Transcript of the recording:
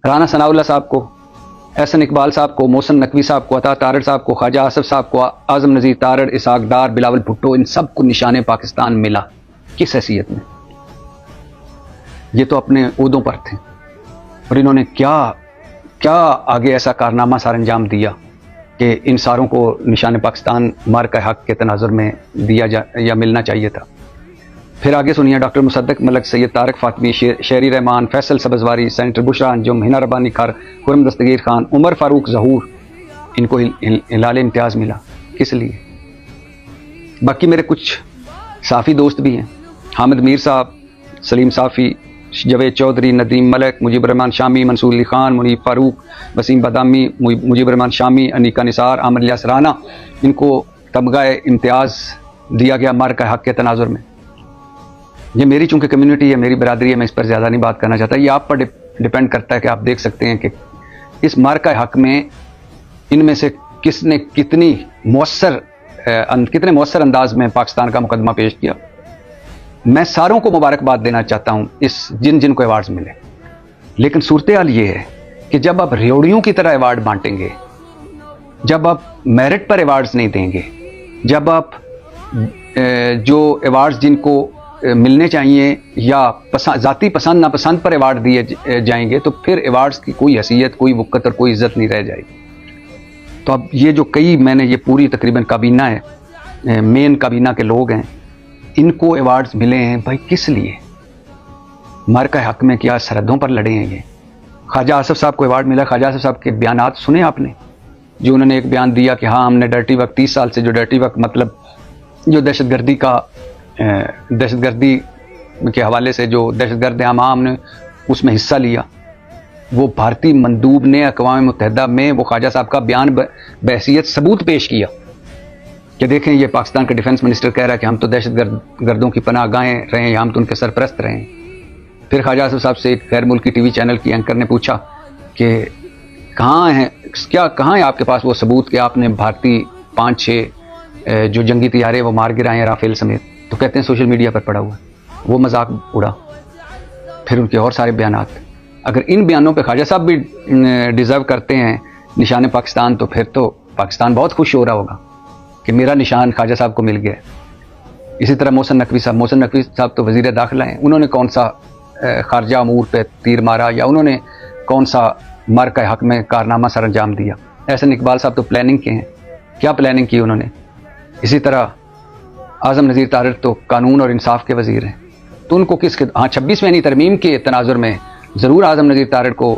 राना सनाउल्लाह साहब को, एहसन इकबाल साहब को, मोहसिन नकवी साहब को, अता तारड़ साहब को, ख्वाजा आसिफ साहब को, आजम नज़ीर तारड़, इसहाक डार, बिलावल भुट्टो, इन सब को निशान पाकिस्तान मिला। किस हैसियत में? ये तो अपने ओहदों पर थे और इन्होंने क्या क्या आगे ऐसा कारनामा सर अंजाम दिया कि इन सारों को निशान पाकिस्तान मार्का हक के तनाजुर में दिया जा या मिलना चाहिए था। फिर आगे सुनिए, डॉक्टर मुसद्दक मलक, सैयद तारक फातमी, शेरी रहमान, फैसल सब्जवारी, सेनेटर बुशरा अंजुम, हिना रब्बानी खर, खुरम दस्तगीर खान, उमर फारूक जहूर, इनको हिलाल इम्तियाज़ मिला। किस लिए? बाकी मेरे कुछ साफ़ी दोस्त भी हैं, हामिद मीर साहब, सलीम साफ़ी, जवेद चौधरी, नदीम मलक, मुजीब रहमान शामी, मंसूर अली खान, मुनीब फारूक, वसीम बदामी, मुजीब रहमान शामी, अनीका निसार, आमिर इलियास राना, इनको तमगा इम्तियाज़ दिया गया मार्का हक के तनाजुर में। ये मेरी चूंकि कम्युनिटी है, मेरी बरादरी है, मैं इस पर ज़्यादा नहीं बात करना चाहता। ये आप पर डिपेंड करता है कि आप देख सकते हैं कि इस मार्का हक में इनमें से किसने कितने मौसर अंदाज में पाकिस्तान का मुकदमा पेश किया। मैं सारों को मुबारकबाद देना चाहता हूँ इस जिन को अवार्ड्स मिले, लेकिन सूरत हाल ये है कि जब आप रेवड़ियों की तरह अवार्ड बांटेंगे, जब आप मेरिट पर अवार्ड्स नहीं देंगे, जब आप जो अवार्ड्स जिनको मिलने चाहिए या ज़ाती पसंद नापसंद पर अवार्ड दिए जाएंगे, तो फिर अवार्ड्स की कोई हैसियत, कोई वक़्त और कोई इज़्ज़त नहीं रह जाएगी। तो अब ये जो मैंने ये पूरी तकरीबन काबीना है, मेन काबीना के लोग हैं, इनको अवार्ड्स मिले हैं भाई किस लिए? मार्का हक में क्या सरहदों पर लड़े हैं ये? ख्वाजा आसिफ साहब को अवार्ड मिला। ख्वाजा आसिफ साहब के बयानात सुने आपने? जो उन्होंने एक बयान दिया कि हाँ, हमने डर्टी वर्क 30 साल से, जो डर्टी वर्क मतलब जो दहशतगर्दी के हवाले से जो दहशतगर्द हमाम ने उसमें हिस्सा लिया, वो भारतीय मंदूब ने अक़वाम मुत्तहिदा में वो ख्वाजा साहब का बयान बहैसियत सबूत पेश किया कि देखें, ये पाकिस्तान का डिफेंस मिनिस्टर कह रहा है कि हम तो दहशतगर्दों की पनाह गाहें रहे हैं, हम तो उनके सरपरस्त रहे हैं। फिर ख्वाजा आसिफ साहब से एक गैर मुल्की टीवी चैनल की एंकर ने पूछा कि कहाँ है आपके पास वो सबूत कि आपने भारतीय 5-6 जो जंगी तैयारे वो मार गिराए हैं राफेल समेत? तो कहते हैं सोशल मीडिया पर पड़ा हुआ है। वो मजाक उड़ा। फिर उनके और सारे बयानात। अगर इन बयानों पे ख्वाजा साहब भी डिज़र्व करते हैं निशान पाकिस्तान, तो फिर तो पाकिस्तान बहुत खुश हो रहा होगा कि मेरा निशान ख्वाजा साहब को मिल गया। इसी तरह मोहसिन नकवी साहब तो वज़ीर दाखिला हैं, उन्होंने कौन सा खारजा अमूर पे तीर मारा या उन्होंने कौन सा मार्का हक में कारनामा सर अंजाम दिया? एहसन इकबाल साहब तो प्लानिंग के हैं, क्या प्लानिंग की उन्होंने? इसी तरह आज़म नज़ीर तारड़ तो कानून और इंसाफ के वज़ीर हैं, तो उनको 26वीं तरमीम के तनाजुर में ज़रूर आज़म नज़ीर तारड़ को